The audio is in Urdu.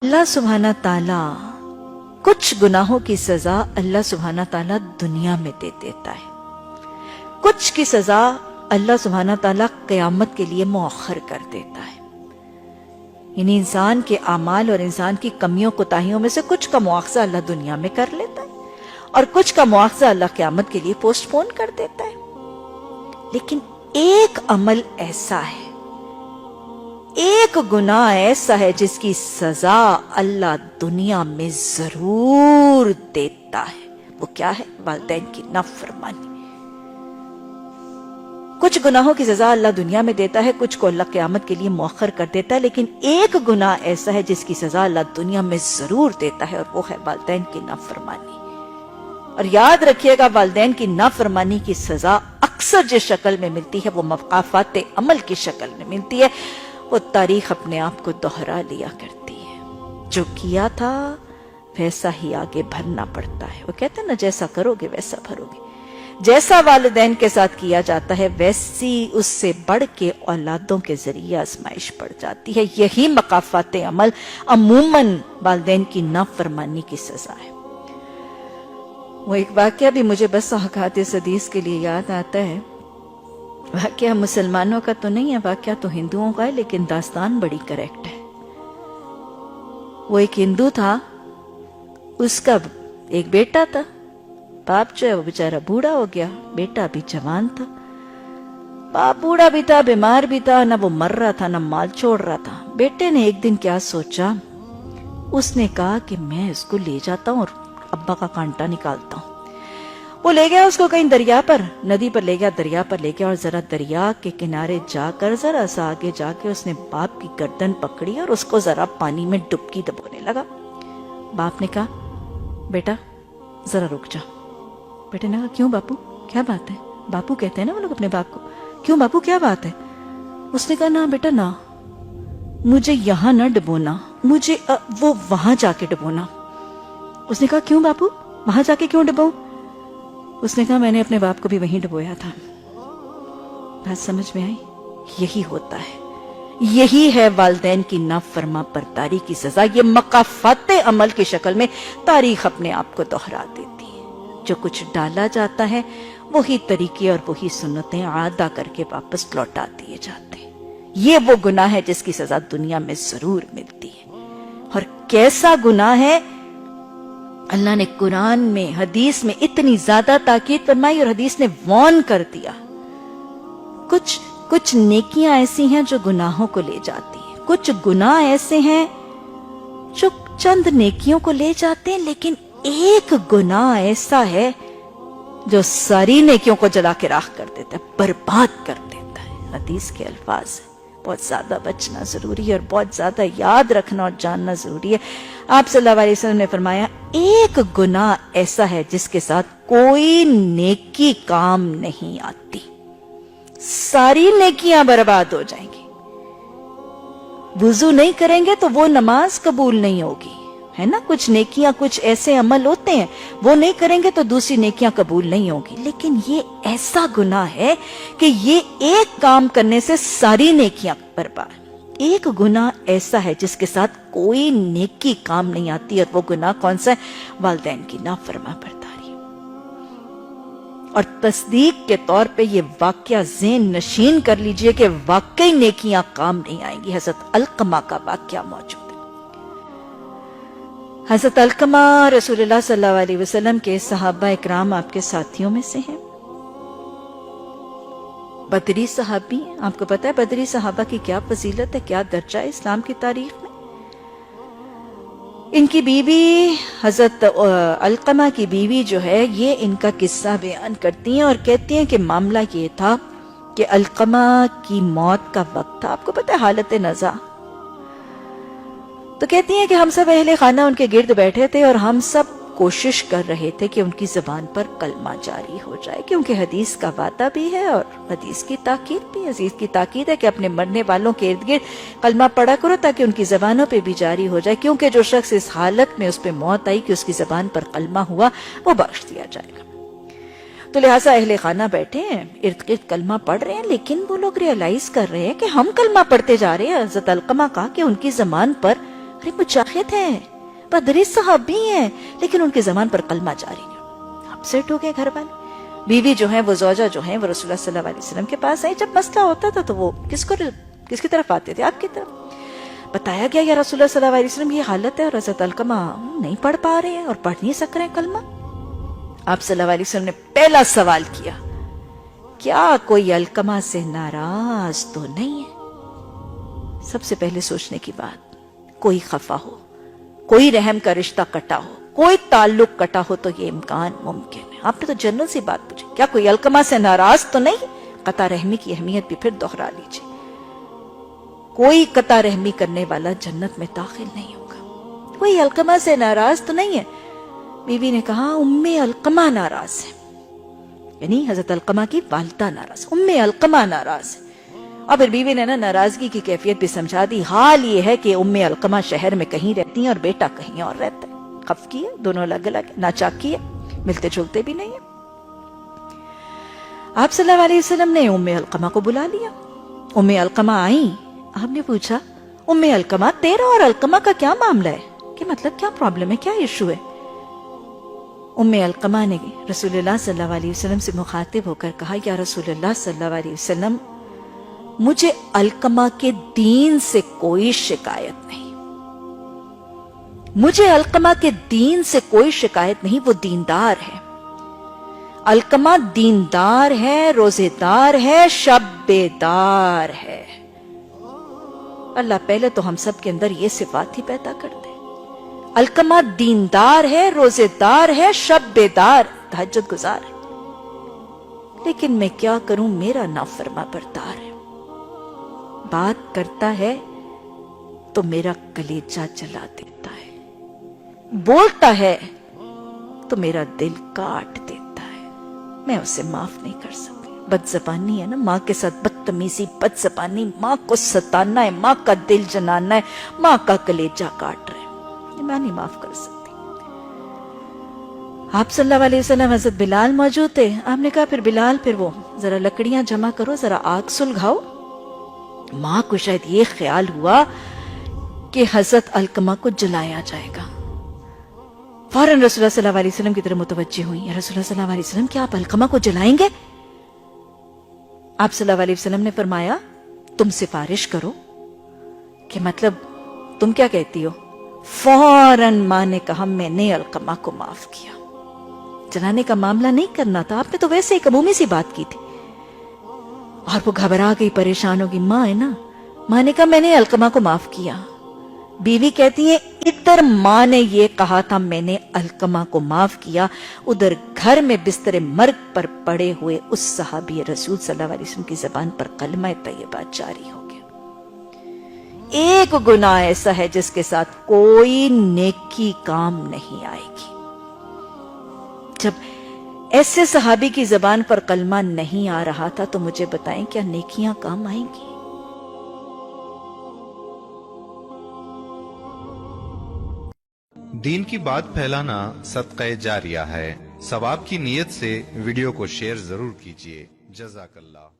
اللہ سبحانہ تعالیٰ کچھ گناہوں کی سزا اللہ سبحانہ تعالیٰ دنیا میں دے دیتا ہے، کچھ کی سزا اللہ سبحانہ تعالیٰ قیامت کے لیے مؤخر کر دیتا ہے۔ یعنی انسان کے اعمال اور انسان کی کمیوں کوتاہیوں میں سے کچھ کا مواخذہ اللہ دنیا میں کر لیتا ہے اور کچھ کا مواخذہ اللہ قیامت کے لیے پوسٹ پون کر دیتا ہے۔ لیکن ایک عمل ایسا ہے، ایک گناہ ایسا ہے جس کی سزا اللہ دنیا میں ضرور دیتا ہے۔ وہ کیا ہے؟ والدین کی نافرمانی۔ کچھ گناہوں کی سزا اللہ دنیا میں دیتا ہے، کچھ کو اللہ قیامت کے لیے مؤخر کر دیتا ہے، لیکن ایک گناہ ایسا ہے جس کی سزا اللہ دنیا میں ضرور دیتا ہے، اور وہ ہے والدین کی نافرمانی۔ اور یاد رکھیے گا، والدین کی نافرمانی کی سزا اکثر جس شکل میں ملتی ہے وہ مقافات عمل کی شکل میں ملتی ہے۔ وہ تاریخ اپنے آپ کو دوہرا لیا کرتی ہے، جو کیا تھا ویسا ہی آگے بھرنا پڑتا ہے۔ وہ کہتے ہیں نا، جیسا کرو گے ویسا بھرو گے۔ جیسا والدین کے ساتھ کیا جاتا ہے ویسی اس سے بڑھ کے اولادوں کے ذریعے آزمائش پڑ جاتی ہے۔ یہی مقافات عمل عموماً والدین کی نافرمانی کی سزا ہے۔ وہ ایک واقعہ بھی مجھے بس اوقات اس حدیث کے لیے یاد آتا ہے۔ واقعہ مسلمانوں کا تو نہیں ہے، واقعہ تو ہندوؤں کا ہے، لیکن داستان بڑی کریکٹ ہے۔ وہ ایک ہندو تھا، اس کا ایک بیٹا تھا۔ باپ جو ہے وہ بیچارہ بوڑھا ہو گیا، بیٹا بھی جوان تھا۔ باپ بوڑھا بھی تھا، بیمار بھی تھا، نہ وہ مر رہا تھا نہ مال چھوڑ رہا تھا۔ بیٹے نے ایک دن کیا سوچا، اس نے کہا کہ میں اس کو لے جاتا ہوں اور ابا کا کانٹا نکالتا ہوں۔ وہ لے گیا اس کو کہیں دریا پر، ندی پر لے گیا، دریا پر لے گیا، اور ذرا دریا کے کنارے جا کر ذرا سا آگے جا کے اس نے باپ کی گردن پکڑی اور اس کو ذرا پانی میں ڈبکی دبونے لگا۔ باپ نے کہا، بیٹا ذرا رک جا۔ بیٹے نے کہا، کیوں باپو، کیا بات ہے؟ باپو کہتے ہیں نا وہ لوگ اپنے باپ کو، کیوں باپو کیا بات ہے؟ اس نے کہا، نہ بیٹا نہ، مجھے یہاں نہ ڈبونا، مجھے وہ وہاں جا کے ڈبونا۔ اس نے کہا، کیوں باپو، وہاں جا کے کیوں ڈبوں؟ اس نے کہا، میں نے اپنے باپ کو بھی وہیں ڈبویا تھا۔ بات سمجھ میں آئی؟ یہی ہوتا ہے، یہی ہے والدین کی نافرما برداری کی سزا۔ یہ مقافات عمل کی شکل میں تاریخ اپنے آپ کو دہرا دیتی ہے۔ جو کچھ ڈالا جاتا ہے وہی طریقے اور وہی سنتیں عادہ کر کے واپس لوٹا دیے جاتے ہیں۔ یہ وہ گناہ ہے جس کی سزا دنیا میں ضرور ملتی ہے۔ اور کیسا گناہ ہے؟ اللہ نے قرآن میں، حدیث میں اتنی زیادہ تاکید فرمائی، اور حدیث نے وارن کر دیا۔ کچھ نیکیاں ایسی ہیں جو گناہوں کو لے جاتی ہیں، کچھ گناہ ایسے ہیں جو چند نیکیوں کو لے جاتے ہیں، لیکن ایک گناہ ایسا ہے جو ساری نیکیوں کو جلا کے راکھ کر دیتا ہے، برباد کر دیتا ہے۔ حدیث کے الفاظ ہیں، بہت زیادہ بچنا ضروری ہے اور بہت زیادہ یاد رکھنا اور جاننا ضروری ہے۔ آپ صلی اللہ علیہ وسلم نے فرمایا، ایک گناہ ایسا ہے جس کے ساتھ کوئی نیکی کام نہیں آتی، ساری نیکیاں برباد ہو جائیں گی۔ وضو نہیں کریں گے تو وہ نماز قبول نہیں ہوگی، ہے نا؟ کچھ نیکیاں، کچھ ایسے عمل ہوتے ہیں وہ نہیں کریں گے تو دوسری نیکیاں قبول نہیں ہوگی۔ لیکن یہ ایسا گناہ ہے کہ یہ ایک کام کرنے سے ساری نیکیاں برباد۔ ایک گناہ ایسا ہے جس کے ساتھ کوئی نیکی کام نہیں آتی، اور وہ گناہ کون سا ہے؟ والدین کی نافرما برداری۔ اور تصدیق کے طور پہ یہ واقعہ ذہن نشین کر لیجئے کہ واقعی نیکیاں کام نہیں آئیں گی۔ حضرت علقمہ کا واقعہ موجود ہے۔ حضرت علقمہ رسول اللہ صلی اللہ علیہ وسلم کے صحابہ اکرام، آپ کے ساتھیوں میں سے ہیں، بدری صحابی۔ آپ کو پتا ہے بدری صحابہ کی کیا فضیلت ہے، کیا درجہ ہے اسلام کی تاریخ میں؟ ان کی بیوی، حضرت علقمہ کی بیوی جو ہے، یہ ان کا قصہ بیان کرتی ہیں اور کہتی ہیں کہ معاملہ یہ تھا کہ علقمہ کی موت کا وقت تھا۔ آپ کو پتا ہے حالت نزا، تو کہتی ہیں کہ ہم سب اہل خانہ ان کے گرد بیٹھے تھے اور ہم سب کوشش کر رہے تھے کہ ان کی زبان پر کلمہ جاری ہو جائے، کیونکہ حدیث کا وعدہ بھی ہے اور حدیث کی تاکید بھی۔ حدیث کی تاکید ہے کہ اپنے مرنے والوں کے ارد گرد کلمہ پڑھا کرو تاکہ ان کی زبانوں پہ بھی جاری ہو جائے، کیونکہ جو شخص اس حالت میں اس پہ موت آئی کہ اس کی زبان پر کلمہ ہوا، وہ بخش دیا جائے گا۔ تو لہٰذا اہل خانہ بیٹھے ہیں، ارد گرد کلمہ پڑھ رہے ہیں، لیکن وہ لوگ ریئلائز کر رہے ہیں کہ ہم کلمہ پڑھتے جا رہے ہیں۔ حضرت علقمہ کہا کہ ان کی زبان پر ارے مجاہد ہیں، بدری صحابی ہیں، لیکن ان کے زمان پر کلمہ جاری نہیں۔ اپسیٹ ہو گئے گھر والے۔ بیوی جو ہیں، وہ زوجہ جو ہیں، وہ رسول اللہ صلی اللہ علیہ وسلم کے پاس آئی۔ جب مسئلہ ہوتا تھا تو وہ کس کی طرف آتے تھے؟ آپ کی طرف۔ بتایا گیا یا رسول اللہ صلی اللہ علیہ وسلم یہ حالت ہے، اور حضرت علقمہ نہیں پڑھ پا رہے ہیں اور پڑھ نہیں سک رہے ہیں کلمہ۔ آپ صلی اللہ علیہ وسلم نے پہلا سوال کیا، کیا کوئی علقمہ سے ناراض تو نہیں ہے؟ سب سے پہلے سوچنے کی بات، کوئی خفا ہو، کوئی رحم کا رشتہ کٹا ہو، کوئی تعلق کٹا ہو تو یہ امکان ممکن ہے۔ آپ نے تو جنرل سی بات پوچھی، کیا کوئی علقمہ سے ناراض تو نہیں؟ قطع رحمی کی اہمیت بھی پھر دوہرا لیجیے۔ کوئی قطع رحمی کرنے والا جنت میں داخل نہیں ہوگا۔ کوئی علقمہ سے ناراض تو نہیں ہے؟ بیوی نے کہا ام علقمہ ناراض ہے، یعنی حضرت علقمہ کی والدہ ناراض، ام علقمہ ناراض ہے۔ اور پھر بیوی نے ناراضگی کی کیفیت بھی سمجھا دی۔ حال یہ ہے کہ ام علقمہ شہر میں کہیں رہتی ہیں اور بیٹا کہیں اور رہتا ہے۔ خف کی ہے، دونوں الگ الگ، ناچاکی ہے، ملتے جلتے بھی نہیں ہیں۔ آپ صلی اللہ علیہ وسلم نے ام علقمہ کو بلا لیا۔ ام علقمہ آئیں۔ آپ نے پوچھا ام علقمہ تیرا اور علقمہ کا کیا معاملہ ہے؟ کہ مطلب کیا پرابلم ہے، کیا ایشو ہے؟ ام علقمہ نے رسول اللہ صلی اللہ علیہ وسلم سے مخاطب ہو کر کہا، یا رسول اللہ صلی اللہ علیہ وسلم، مجھے علقمہ کے دین سے کوئی شکایت نہیں، مجھے علقمہ کے دین سے کوئی شکایت نہیں، وہ دیندار ہے۔ علقمہ دیندار ہے، روزے دار ہے، شب بیدار ہے۔ اللہ پہلے تو ہم سب کے اندر یہ صفات ہی پیدا کر دے۔ علقمہ دیندار ہے، روزے دار ہے، شب بیدار، تہجد گزار ہے، لیکن میں کیا کروں، میرا نافرما بردار ہے۔ بات کرتا ہے تو میرا کلیجہ جلا دیتا ہے، بولتا ہے تو میرا دل کاٹ دیتا ہے، میں اسے معاف نہیں کر سکتی۔ بد زبانی ہے نا، ماں کے ساتھ بدتمیزی، بد زبانی، ماں کو ستانا ہے، ماں کا دل جلانا ہے، ماں کا کلیجہ کاٹ رہا ہے، یہ میں نہیں معاف کر سکتی۔ آپ صلی اللہ علیہ وسلم، حضرت بلال موجود تھے۔ آپ نے کہا پھر بلال، پھر وہ ذرا لکڑیاں جمع کرو، ذرا آگ سلگاؤ۔ ماں کو شاید یہ خیال ہوا کہ حضرت علقمہ کو جلایا جائے گا۔ فوراً رسول اللہ صلی اللہ علیہ وسلم کی طرف متوجہ ہوئی، یا رسول اللہ صلی اللہ علیہ وسلم، کیا آپ علقمہ کو جلائیں گے؟ آپ صلی اللہ علیہ وسلم نے فرمایا، تم سفارش کرو، کہ مطلب تم کیا کہتی ہو؟ فوراً ماں نے کہا، میں نے علقمہ کو معاف کیا۔ جلانے کا معاملہ نہیں کرنا تھا، آپ نے تو ویسے ایک عمومی سی بات کی تھی۔ اور وہ گھبرا گئی، پریشان ہوگی، ماں ہے نا۔ ماں نے کہا میں نے علقمہ کو معاف کیا۔ بیوی کہتی ہے ادھر ماں نے یہ کہا تھا میں نے علقمہ کو معاف کیا، ادھر گھر میں بستر مرگ پر پڑے ہوئے اس صحابی رسول صلی اللہ علیہ وسلم کی زبان پر کلمہ طیبہ جاری ہو گیا۔ ایک گناہ ایسا ہے جس کے ساتھ کوئی نیکی کام نہیں آئے گی۔ جب ایسے صحابی کی زبان پر کلمہ نہیں آ رہا تھا تو مجھے بتائیں کیا نیکیاں کام آئیں گی؟ دین کی بات پھیلانا صدقہ جاریہ ہے۔ ثواب کی نیت سے ویڈیو کو شیئر ضرور کیجیے۔ جزاک اللہ۔